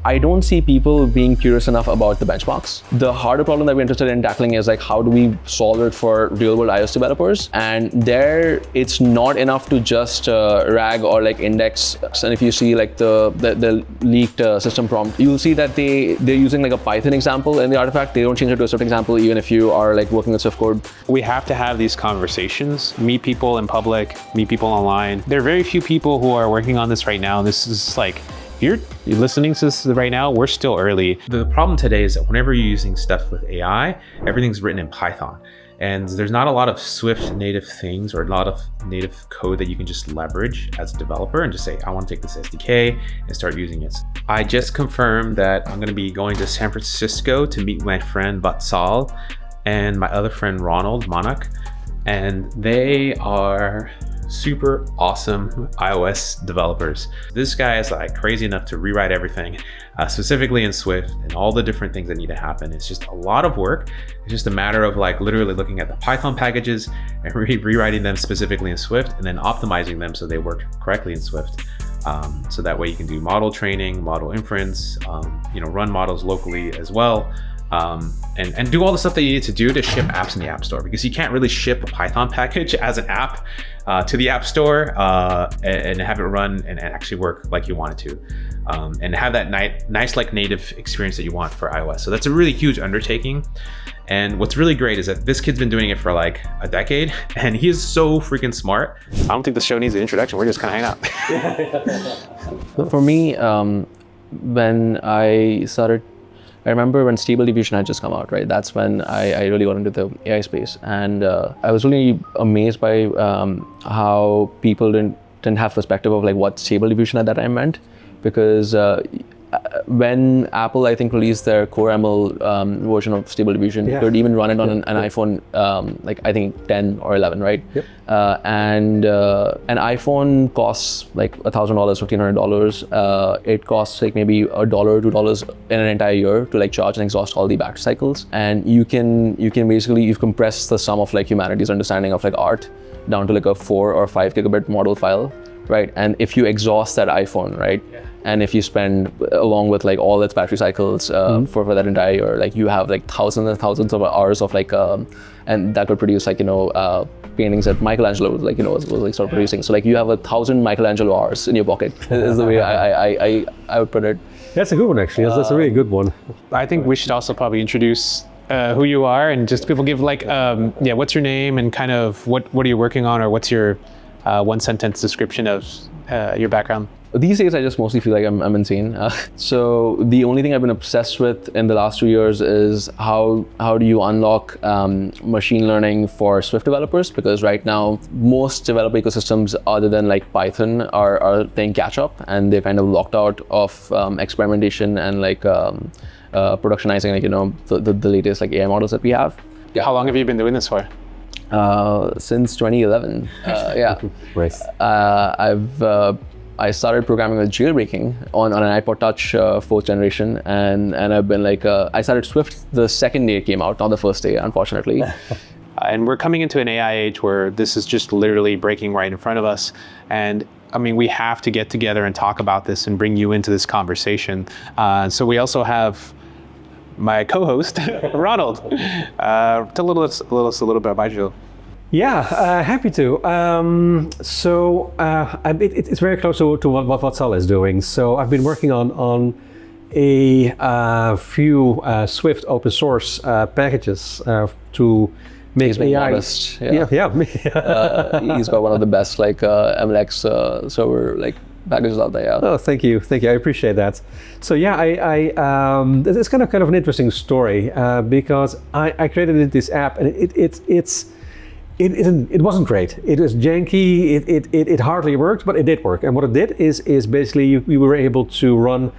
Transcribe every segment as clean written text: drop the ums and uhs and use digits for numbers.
I don't see people being curious enough about the benchmarks. The harder problem that we're interested in tackling is like, how do we solve it for real world iOS developers? And there, it's not enough to just rag or like index. And if you see like the leaked system prompt, you'll see that they're using like a Python example in the artifact. They don't change it to a Swift example, even if you are like working with Swift code. We have to have these conversations, meet people in public, meet people online. There are very few people who are working on this right now. This is like, you're listening to this right now, we're still early. The problem today is that whenever you're using stuff with AI, everything's written in Python. And there's not a lot of Swift native things or a lot of native code that you can just leverage as a developer and just say, I want to take this SDK and start using it. I just confirmed that I'm going to be going to San Francisco to meet my friend Vatsal and my other friend Ronald Mannak. And they are super awesome iOS developers. This guy is like crazy enough to rewrite everything, specifically in Swift, and all the different things that need to happen. It's just a lot of work. It's just a matter of like literally looking at the Python packages and rewriting them specifically in Swift, and then optimizing them so they work correctly in Swift. So that way you can do model training, model inference, run models locally as well. And do all the stuff that you need to do to ship apps in the App Store, because you can't really ship a Python package as an app to the App Store and have it run and actually work like you want it to, and have that nice like native experience that you want for iOS. So that's a really huge undertaking. And what's really great is that this kid's been doing it for like a decade, and he is so freaking smart. I don't think the show needs an introduction. We're just kind of hanging out. For me, when I remember when Stable Diffusion had just come out, right? That's when I really got into the AI space. And I was really amazed by how people didn't have perspective of like what Stable Diffusion at that time meant. Because when Apple, I think, released their Core ML version of Stable Diffusion, you could even run it on an iPhone, like I think 10 or 11, right? Yep. And an iPhone costs like $1,000, $1,500. It costs like maybe $1, $2 in an entire year to like charge and exhaust all the battery cycles. And you can basically, you've compressed the sum of like humanity's understanding of like art down to like a 4 or 5 gigabit model file, right? And if you exhaust that iPhone, right? Yeah. And if you spend along with like all its battery cycles for that entire year, like you have like thousands and thousands of hours of like, and that could produce like, paintings that Michelangelo was like sort of producing. So like you have 1,000 Michelangelo hours in your pocket is the way I would put it. That's a good one, actually. That's a really good one. I think we should also probably introduce who you are, and just people give like, what's your name and kind of what are you working on, or what's your one sentence description of your background? These days, I just mostly feel like I'm insane. So the only thing I've been obsessed with in the last 2 years is how do you unlock machine learning for Swift developers? Because right now, most developer ecosystems other than like Python are playing catch up, and they're kind of locked out of experimentation and like productionizing like, the latest like AI models that we have. Yeah. How long have you been doing this for? Since 2011. Yeah. Right. I started programming with jailbreaking on an iPod Touch 4th generation, and I've been like, I started Swift the second day it came out, not the first day, unfortunately. And we're coming into an AI age where this is just literally breaking right in front of us. And I mean, we have to get together and talk about this and bring you into this conversation. So we also have my co-host, Ronald. Tell us a little bit about you. Yeah, happy to. It's very close to what Vatsal is doing. So I've been working on a few Swift open source packages to make He's AI. Modest, Yeah. He's got one of the best like MLX server like packages out there. Yeah. Oh, thank you. I appreciate that. So yeah, it's kind of an interesting story because I created this app, and it wasn't great. It was janky. It hardly worked, but it did work. And what it did is basically we were able to run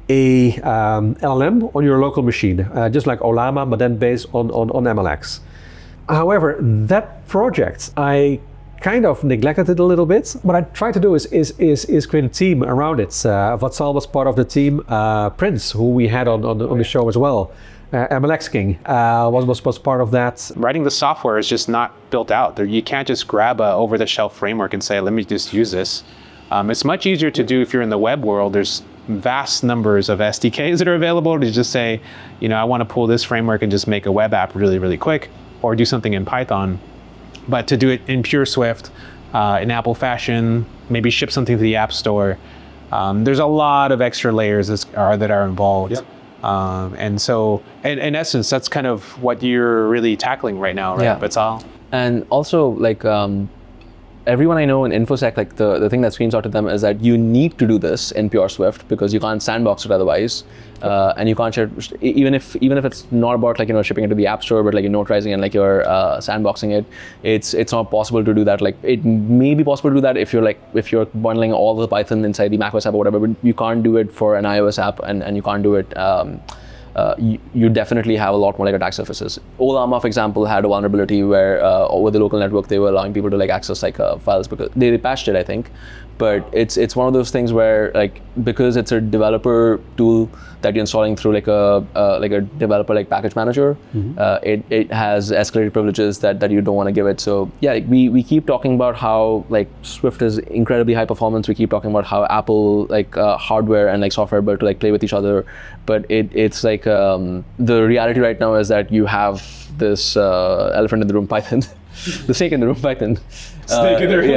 a LLM on your local machine, just like Olama, but then based on MLX. However, that project I kind of neglected it a little bit. What I tried to do is create a team around it. Vatsal was part of the team. Prince, who we had on the show as well. MLX King was part of that. Writing the software is just not built out. You can't just grab a over-the-shelf framework and say, let me just use this. It's much easier to do if you're in the web world. There's vast numbers of SDKs that are available to just say, I want to pull this framework and just make a web app really, really quick, or do something in Python. But to do it in pure Swift, in Apple fashion, maybe ship something to the App Store, there's a lot of extra layers that are involved. Yep. And so, in essence, that's kind of what you're really tackling right now, right, Vatsal? And also, like, everyone I know in InfoSec, like the thing that screams out to them is that you need to do this in pure Swift because you can't sandbox it otherwise, and you can't share, even if it's not about like shipping it to the App Store, but like you're notarizing and like you're sandboxing it. It's not possible to do that. Like it may be possible to do that if you're bundling all the Python inside the macOS app or whatever, but you can't do it for an iOS app, and you can't do it. You definitely have a lot more like attack surfaces. Olama, for example, had a vulnerability where over the local network they were allowing people to like access like files because they patched it, I think. But it's one of those things where like because it's a developer tool that you're installing through like a developer like package manager, it has escalated privileges that you don't want to give it. So yeah, like we keep talking about how like Swift is incredibly high performance. We keep talking about how Apple like hardware and like software built to like play with each other. But it's like the reality right now is that you have this elephant in the room, Python. The snake in the room, Python. Snake in the room.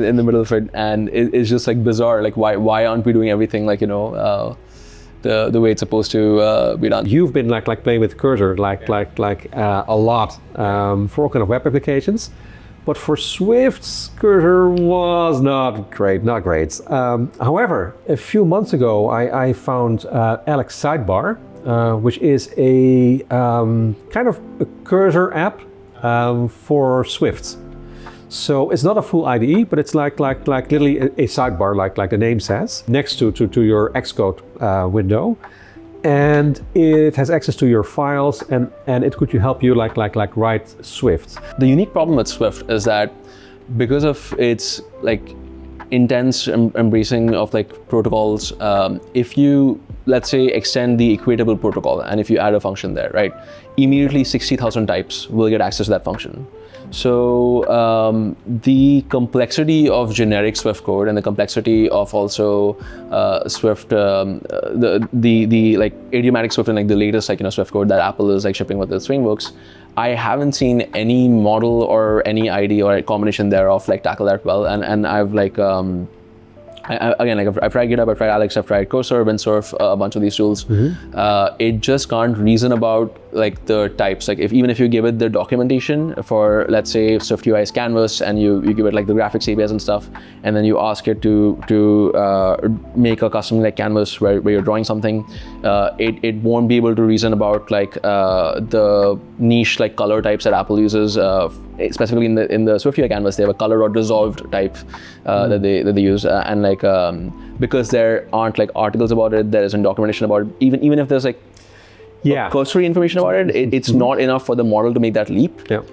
In the middle of it, and it's just like bizarre. Like why aren't we doing everything like the way it's supposed to be done? You've been like playing with cursor a lot for all kind of web applications, but for Swift, cursor was not great. However, a few months ago, I found Alex Sidebar, which is a kind of a cursor app for Swift. So it's not a full IDE, but it's like literally a sidebar, like the name says, next to your Xcode window, and it has access to your files, and it could help you like write Swift. The unique problem with Swift is that because of its like intense embracing of like protocols, if you let's say extend the equatable protocol and if you add a function there, right, immediately 60,000 types will get access to that function. So the complexity of generic Swift code and the complexity of also Swift, the like idiomatic Swift and like the latest like Swift code that Apple is like shipping with its frameworks, I haven't seen any model or any ID or a combination thereof like tackle that well. And I've like I've tried GitHub, I've tried Alex, I've tried Cursor, Windsurf, a bunch of these tools. It just can't reason about like the types. Like even if you give it the documentation for, let's say, SwiftUI's canvas, and you give it like the graphics APIs and stuff, and then you ask it to make a custom like canvas where you're drawing something, it won't be able to reason about like the niche like color types that Apple uses. Specifically in the SwiftUI canvas, they have a color or dissolved type that they use, and like because there aren't like articles about it, there isn't documentation about it. Even if there's like cursory information about it, it's not enough for the model to make that leap. So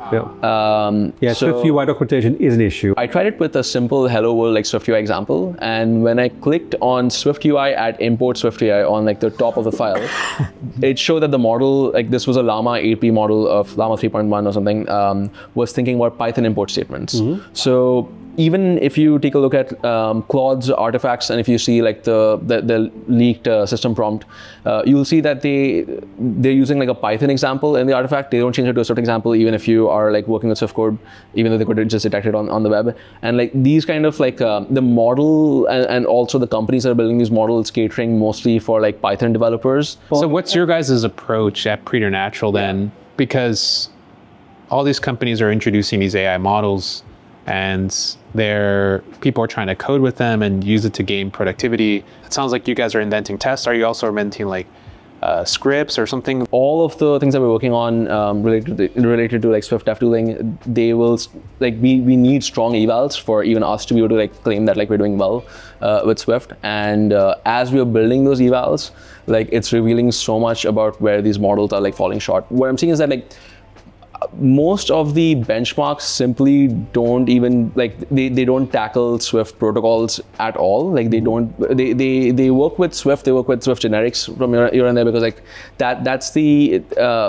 SwiftUI documentation is an issue. I tried it with a simple hello world like SwiftUI example, and when I clicked on SwiftUI at import SwiftUI on like the top of the file, it showed that the model, like this was a Llama 8P model of Llama 3.1 or something, was thinking about Python import statements. So even if you take a look at Claude's artifacts, and if you see like the leaked system prompt, you'll see that they're using like a Python example in the artifact. They don't change it to a Swift example, even if you are like working with Swift code, even though they could just detect it on the web. And like these kind of like the model and also the companies that are building these models catering mostly for like Python developers. So what's your guys' approach at Preternatural then? Because all these companies are introducing these AI models, and people are trying to code with them and use it to gain productivity. It sounds like you guys are inventing tests. Are you also inventing like scripts or something? All of the things that we're working on related to like Swift dev tooling, they will like we need strong evals for even us to be able to like claim that like we're doing well with Swift. And as we are building those evals, like it's revealing so much about where these models are like falling short. What I'm seeing is that like most of the benchmarks simply don't even like they don't tackle Swift protocols at all. Like they work with Swift, they work with Swift generics from here and there, because like that's the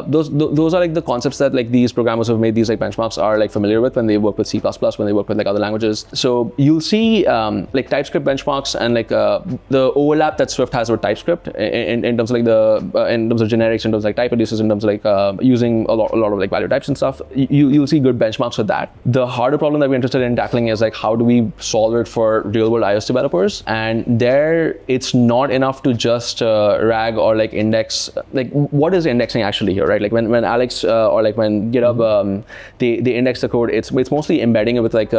those are like the concepts that like these programmers who have made these like benchmarks are like familiar with when they work with C++, when they work with like other languages. So you'll see like TypeScript benchmarks and like the overlap that Swift has with TypeScript in terms of like in terms of generics, in terms of like type reducers, in terms of like using a lot of like value types and stuff. You'll see good benchmarks with that. The harder problem that we're interested in tackling is like how do we solve it for real world iOS developers? And there it's not enough to just rag or like index. Like what is indexing actually here, right? Like when Alex or like when GitHub they index the code, it's mostly embedding it with like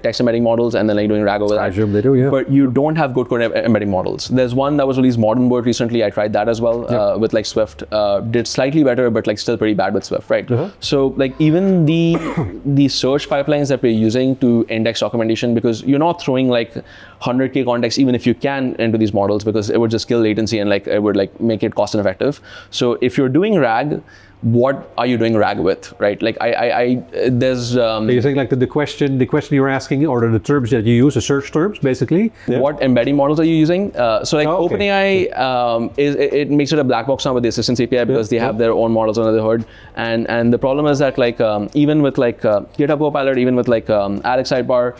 text embedding models and then like doing rag over that. I assume they do, yeah. But you don't have good code embedding models. There's one that was released, Modern Word, recently. I tried that as well with like Swift. Did slightly better, but like still pretty bad with Swift, right? So like even the search pipelines that we're using to index documentation, because you're not throwing like 100K context, even if you can, into these models, because it would just kill latency and like it would like make it cost ineffective. So if you're doing RAG, what are you doing RAG with, right? Like there's so you're saying like the question you're asking, or the terms that you use, the search terms, basically. What embedding models are you using? So like OpenAI it makes it a black box now with the Assistance API, because they have their own models under the hood, and the problem is that like even with like GitHub Copilot, even with like Alex Sidebar,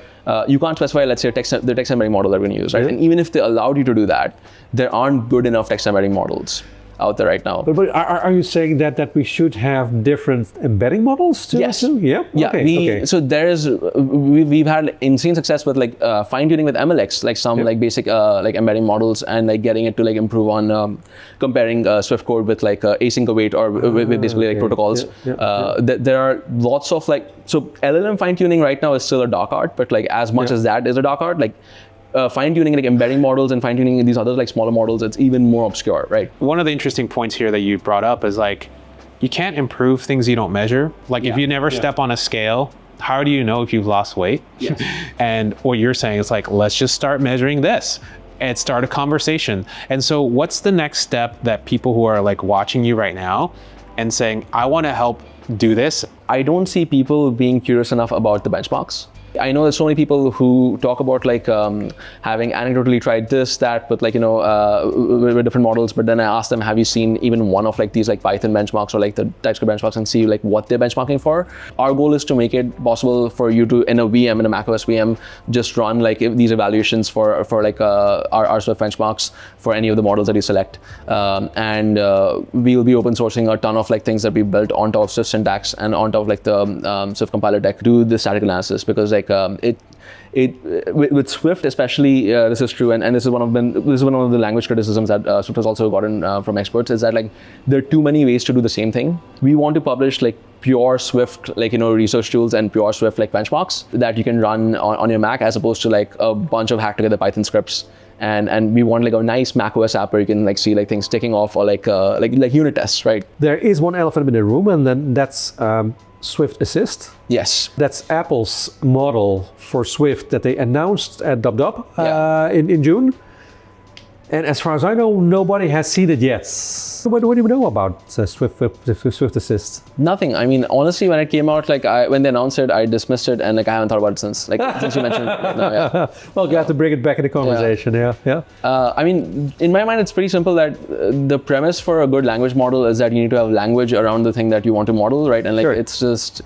you can't specify, let's say, the text embedding model that we're going to use, right? And even if they allowed you to do that, there aren't good enough text embedding models out there right now. But are you saying that we should have different embedding models too? Yes. Yeah. Yeah. So we've had insane success with like fine tuning with MLX, like some like basic like embedding models, and like getting it to like improve on comparing Swift code with like async await or with basically like protocols. There are lots of like, so LLM fine tuning right now is still a dark art, but like as much as that is a dark art, like fine-tuning like embedding models and fine-tuning these other like smaller models, it's even more obscure, right? One of the interesting points here that you brought up is like, you can't improve things you don't measure. Like if you never step on a scale, how do you know if you've lost weight? Yes. And what you're saying is like, let's just start measuring this and start a conversation. And so what's the next step that people who are like watching you right now and saying, I want to help do this? I don't see people being curious enough about the benchmarks. I know there's so many people who talk about like having anecdotally tried this, that, with like, you know, with different models. But then I ask them, have you seen even one of like these like Python benchmarks or like the TypeScript benchmarks, and see like what they're benchmarking for? Our goal is to make it possible for you to, in a VM, in a macOS VM, just run like these evaluations for like our Swift benchmarks for any of the models that you select. And we'll be open sourcing a ton of like things that we built on top of Swift syntax and on top of like the Swift compiler tech to do the static analysis, because like with Swift especially, this is true, and this is one of the language criticisms that Swift has also gotten from experts, is that like there are too many ways to do the same thing. We want to publish like pure Swift, like, you know, research tools and pure Swift like benchmarks that you can run on your Mac, as opposed to like a bunch of hacked together Python scripts. And we want like a nice macOS app where you can like see like things ticking off, or like unit tests, right? There is one elephant in the room, and then that's Swift Assist. Yes. That's Apple's model for Swift that they announced at DubDub in June. And as far as I know, nobody has seen it yet. What do you know about Swift Assist? Nothing. I mean, honestly, when it came out, like when they announced it, I dismissed it, and like I haven't thought about it since. Like since you mentioned it. No, yeah. Well, you have to bring it back in the conversation. Yeah. I mean, in my mind, it's pretty simple that the premise for a good language model is that you need to have language around the thing that you want to model, right? And like it's just,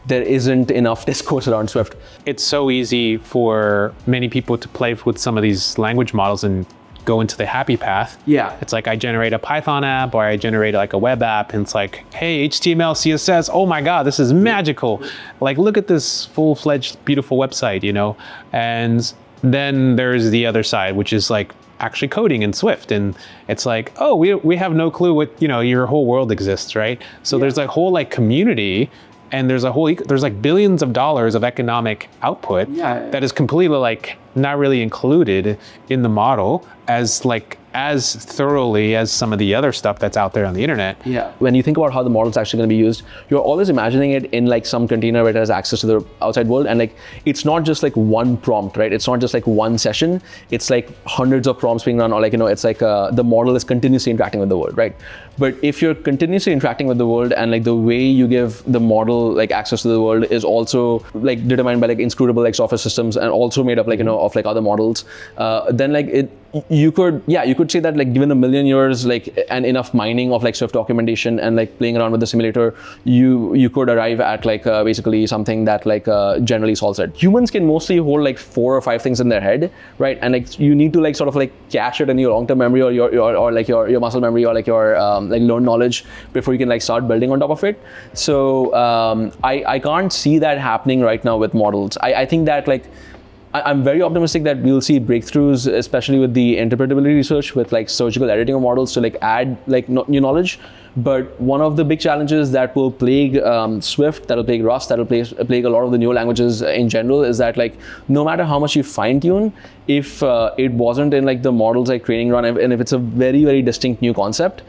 there isn't enough discourse around Swift. It's so easy for many people to play with some of these language models and go into the happy path. Yeah. It's like I generate a Python app, or I generate like a web app, and it's like, hey, HTML, CSS, oh my God, this is magical. Like, look at this full-fledged, beautiful website, you know? And then there's the other side, which is like actually coding in Swift. And it's like, oh, we have no clue what, you know, your whole world exists, right? So there's like whole like community, and there's like billions of dollars of economic output that is completely like not really included in the model as like as thoroughly as some of the other stuff that's out there on the internet. Yeah. When you think about how the model is actually going to be used, you're always imagining it in like some container where it has access to the outside world. And like, it's not just like one prompt, right? It's not just like one session. It's like hundreds of prompts being run, or like, it's like the model is continuously interacting with the world, right? But if you're continuously interacting with the world and like the way you give the model like access to the world is also like determined by like inscrutable like software systems and also made up like, of like other models, then like you could say that like given a million years like and enough mining of like Swift documentation and like playing around with the simulator, you could arrive at like basically something that like generally solves it. Humans can mostly hold like 4 or 5 things in their head, right? And like you need to like sort of like cache it in your long-term memory or your muscle memory or like your like learned knowledge before you can like start building on top of it. So I can't see that happening right now with models. I think that like I'm very optimistic that we'll see breakthroughs, especially with the interpretability research with like surgical editing of models to like add like new knowledge. But one of the big challenges that will plague Swift, that will plague Rust, that will plague a lot of the newer languages in general is that like no matter how much you fine tune, if it wasn't in like the models like training run, and if it's a very, very distinct new concept,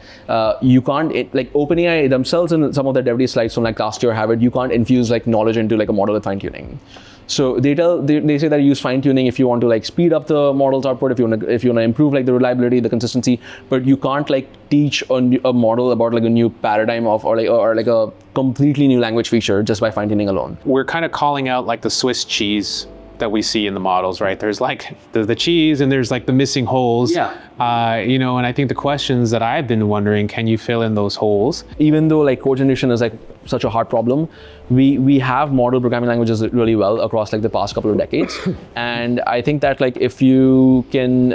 you can't, like OpenAI themselves in some of their dev slides from like last year have it, you can't infuse like knowledge into like a model with fine tuning. So they say that you use fine tuning if you want to like speed up the model's output, if you want to improve like the reliability, the consistency, but you can't like teach a model about like a new paradigm of or like a completely new language feature just by fine tuning alone. We're kind of calling out like the Swiss cheese that we see in the models, right? There's like the cheese and there's like the missing holes. Yeah. And I think the questions that I've been wondering, can you fill in those holes? Even though like code generation is like such a hard problem, we have model programming languages really well across like the past couple of decades. And I think that like if you can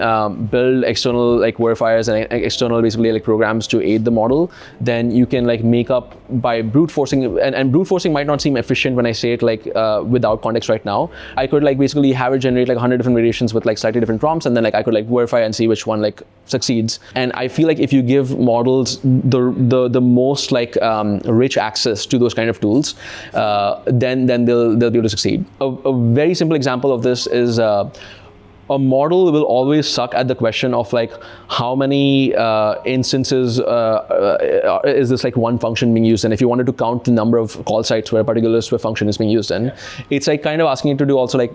build external like verifiers and external basically like programs to aid the model, then you can like make up by brute forcing, and brute forcing might not seem efficient when I say it like without context right now. I could like basically have it generate like 100 different variations with like slightly different prompts, and then like I could like verify and see which one like succeeds. And I feel like if you give models the most like rich access to those kind of tools, then they'll be able to succeed. A very simple example of this is a model will always suck at the question of like how many instances is this like one function being used in. If you wanted to count the number of call sites where a particular Swift function is being used in, it's like kind of asking it to do also like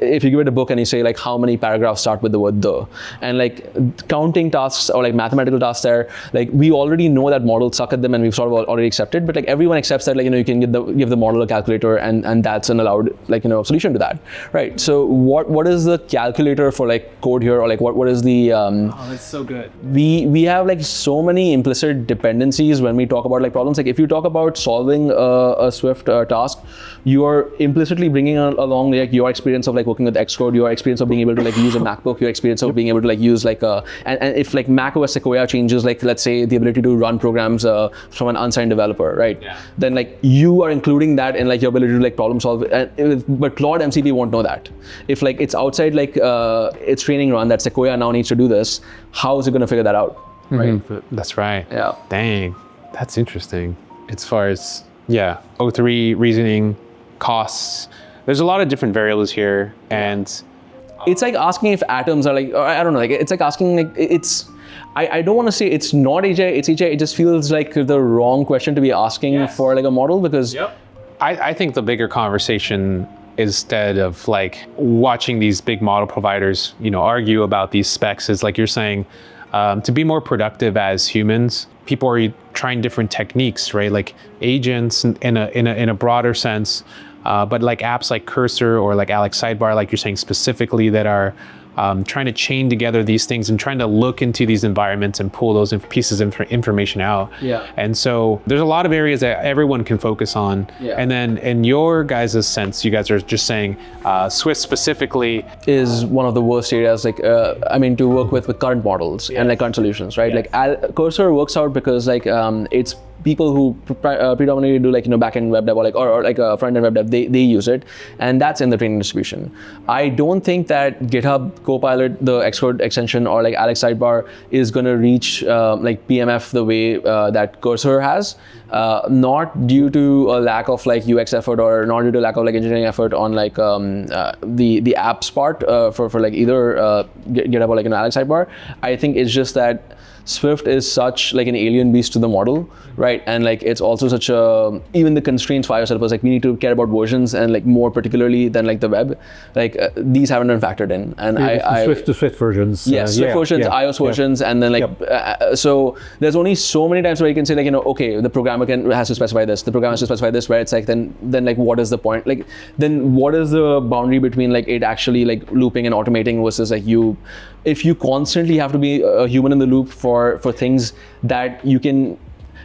if you give it a book and you say like how many paragraphs start with the word the, and like counting tasks or like mathematical tasks there, like we already know that models suck at them and we've sort of already accepted, but like everyone accepts that like you can give the model a calculator and that's an allowed like solution to that, right? So what is the calculator for like code here, or like what is the oh, that's so good. We have like so many implicit dependencies when we talk about like problems. Like if you talk about solving a Swift task, you are implicitly bringing along like your experience of like working with Xcode, your experience of being able to like use a MacBook, your experience of being able to like use like and if like Mac OS Sequoia changes like let's say the ability to run programs from an unsigned developer, right? Yeah. Then like you are including that in like your ability to like problem solve, but Claude MCP won't know that. If like it's outside like its training run that Sequoia now needs to do this, how is it going to figure that out? Right. Mm-hmm. That's right. Yeah. Dang, that's interesting. As far as O3 reasoning, costs, there's a lot of different variables here, and it's like asking if atoms are like, I don't know, like it's like asking like it's. I don't want to say it's not AGI, it's AGI. It just feels like the wrong question to be asking for like a model, because I think the bigger conversation, instead of like watching these big model providers, argue about these specs, is like you're saying, to be more productive as humans, people are trying different techniques, right? Like agents in a broader sense, but like apps like Cursor or like Alex Sidebar, like you're saying specifically, that are trying to chain together these things and trying to look into these environments and pull those pieces of information out. Yeah. And so there's a lot of areas that everyone can focus on. Yeah. And then in your guys' sense, you guys are just saying Swift specifically is one of the worst areas, like, to work with current models and like current solutions, right? Yeah. Like Cursor works out because like it's people who predominantly do like, back-end web dev or like a front-end web dev, they use it, and that's in the training distribution. I don't think that GitHub Copilot, the Xcode extension, or like Alex Sidebar is going to reach like PMF the way that Cursor has, not due to a lack of like UX effort, or not due to lack of like engineering effort on like the apps part for like either GitHub or like an Alex Sidebar. I think it's just that Swift is such like an alien beast to the model, right? And like it's also such a, even the constraints for iOS developers, like we need to care about versions, and like more particularly than like the web, like these haven't been factored in. And Swift to Swift versions. Swift versions, iOS versions, and then like so there's only so many times where you can say like, okay, the programmer has to specify this, the programmer has to specify this, where it's like then like what is the point? Like then what is the boundary between like it actually like looping and automating versus like if you constantly have to be a human in the loop for things that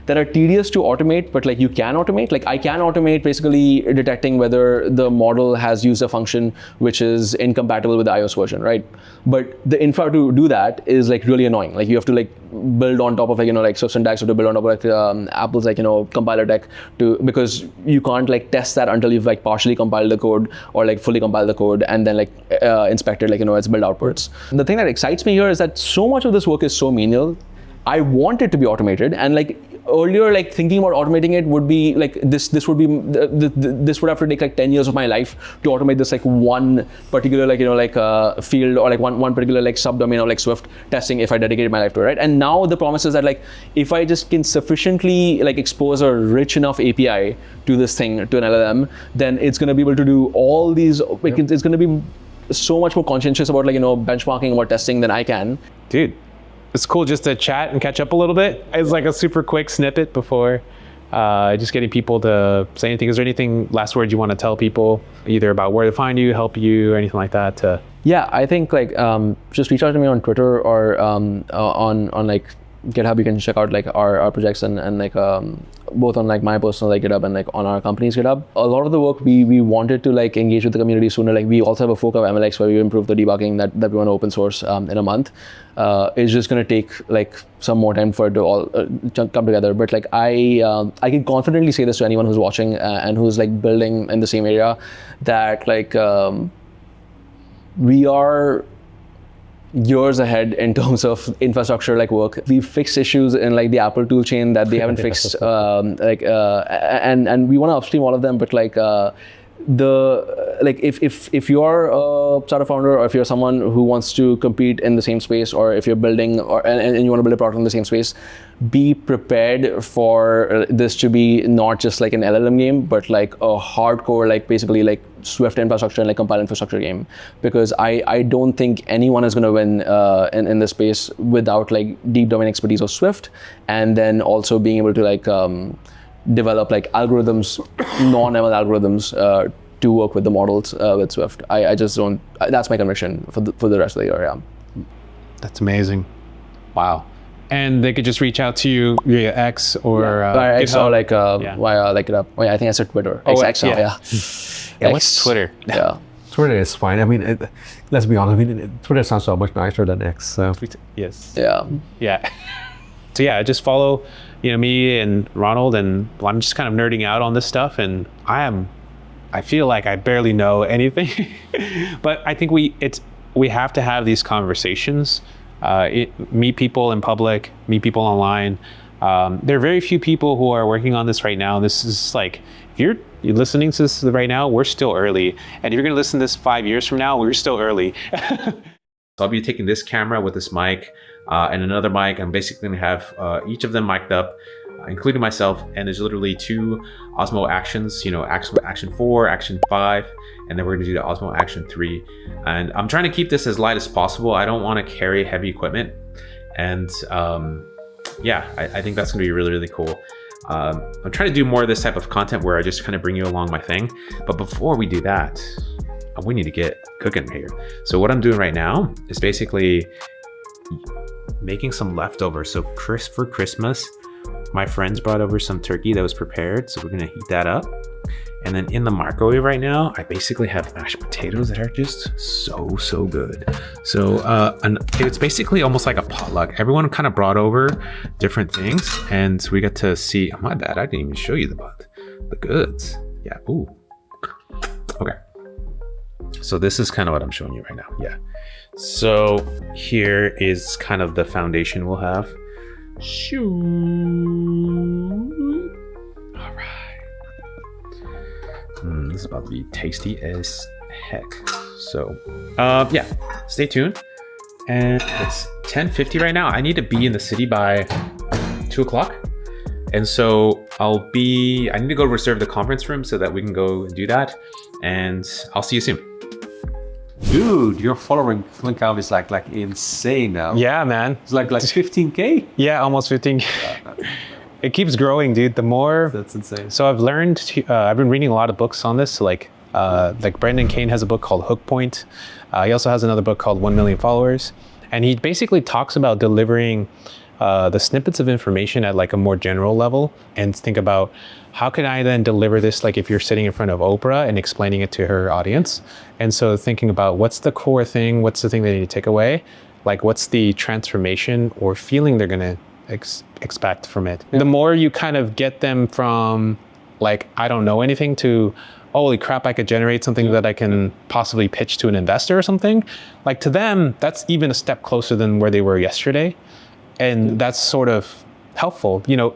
are tedious to automate, but like you can automate. Like I can automate basically detecting whether the model has used a function which is incompatible with the iOS version, right? But the infra to do that is like really annoying. Like you have to like build on top of like, like Swift syntax, or to build on top of like Apple's like, compiler tech because you can't like test that until you've like partially compiled the code or like fully compiled the code and then like inspected like, its build outputs. The thing that excites me here is that so much of this work is so menial. I want it to be automated, and like earlier, like thinking about automating it would be like this would have to take like 10 years of my life to automate this like one particular like field, or like one particular like subdomain of like Swift testing if I dedicated my life to it, right? And now the promise is that like if I just can sufficiently like expose a rich enough API to this thing, to an LLM, then it's going to be able to do all these. It's going to be so much more conscientious about like benchmarking, about testing than I can. Dude, it's cool just to chat and catch up a little bit. It's like a super quick snippet before just getting people to say anything. Is there anything, last words you want to tell people, either about where to find you, help you, or anything like that? Yeah, I think like just reach out to me on Twitter, or on like GitHub. You can check out like our projects and like both on like my personal like GitHub and like on our company's GitHub. A lot of the work we wanted to like engage with the community sooner. Like we also have a fork of MLX where we improve the debugging that we want to open source in a month. It's just going to take like some more time for it to all come together. But like I can confidently say this to anyone who's watching and who's like building in the same area, that like we are years ahead in terms of infrastructure like work. We've fixed issues in like the Apple tool chain that they haven't fixed, and we want to upstream all of them. But like if you're a startup founder, or if you're someone who wants to compete in the same space, or if you're building and you want to build a product in the same space, be prepared for this to be not just like an LLM game, but like a hardcore, like basically like Swift infrastructure and like compile infrastructure game. Because I don't think anyone is going to win in this space without like deep domain expertise of Swift, and then also being able to like develop like algorithms, non-ML algorithms to work with the models with Swift. I just don't. That's my conviction for the rest of the year. Yeah. That's amazing. Wow. And they could just reach out to you via X or X, or like via like GitHub. Oh yeah, I think I said Twitter. X now, yeah. Yeah, what's Twitter? Yeah. Twitter is fine. I mean, let's be honest. I mean, Twitter sounds so much nicer than X. So. Yes. Yeah. Yeah. So yeah, just follow, me and Ronald, and I'm just kind of nerding out on this stuff, and I feel like I barely know anything, but I think we have to have these conversations. Meet people in public, meet people online. There are very few people who are working on this right now. This is like, if you're listening to this right now, we're still early. And if you're going to listen to this 5 years from now, we're still early. So I'll be taking this camera with this mic and another mic. I'm basically going to have each of them mic'd up, including myself. And there's literally 2 Osmo actions, action 4, action 5, and then we're going to do the Osmo action 3. And I'm trying to keep this as light as possible. I don't want to carry heavy equipment. And I think that's going to be really, really cool. I'm trying to do more of this type of content where I just kind of bring you along my thing. But before we do that, we need to get cooking here. So what I'm doing right now is basically making some leftovers. So for Christmas, my friends brought over some turkey that was prepared. So we're going to heat that up. And then in the microwave right now, I basically have mashed potatoes that are just so good. So and it's basically almost like a potluck. Everyone kind of brought over different things, and so we got to see. Oh, my bad, I didn't even show you the goods. Yeah. Ooh. Okay. So this is kind of what I'm showing you right now. Yeah. So here is kind of the foundation we'll have. Shoo. All right. This is about to be tasty as heck. So, yeah, stay tuned. And it's 10:50 right now. I need to be in the city by 2 o'clock. And so I need to go reserve the conference room so that we can go and do that. And I'll see you soon. Dude, your following count is like insane now. Yeah, man. It's like 15K? Yeah, almost 15. It keeps growing, dude. The more That's insane. So I've learned. I've been reading a lot of books on this. So like Brendan Kane has a book called Hook Point. He also has another book called 1 Million Followers, and he basically talks about delivering the snippets of information at like a more general level, and think about how can I then deliver this, like if you're sitting in front of Oprah and explaining it to her audience. And so thinking about what's the core thing, what's the thing they need to take away, like what's the transformation or feeling they're gonna expect from it. Yeah. The more you kind of get them from like, I don't know anything to, holy crap, I could generate something that I can possibly pitch to an investor or something. Like to them, that's even a step closer than where they were yesterday. And that's sort of helpful. You know,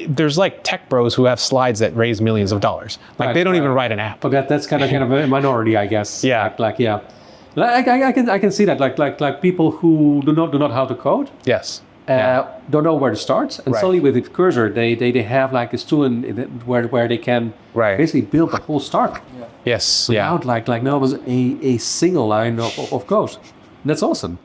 there's like tech bros who have slides that raise millions of dollars. Like right, they don't even write an app. But that's kind of a minority, I guess. Yeah. Yeah. I can see that. Like people who do not know how to code. Yes. Don't know where to start, and suddenly with the cursor, they have like this tool where they can basically build the whole startup. Yeah. Yes. Without like no, it was a single line of code. That's awesome.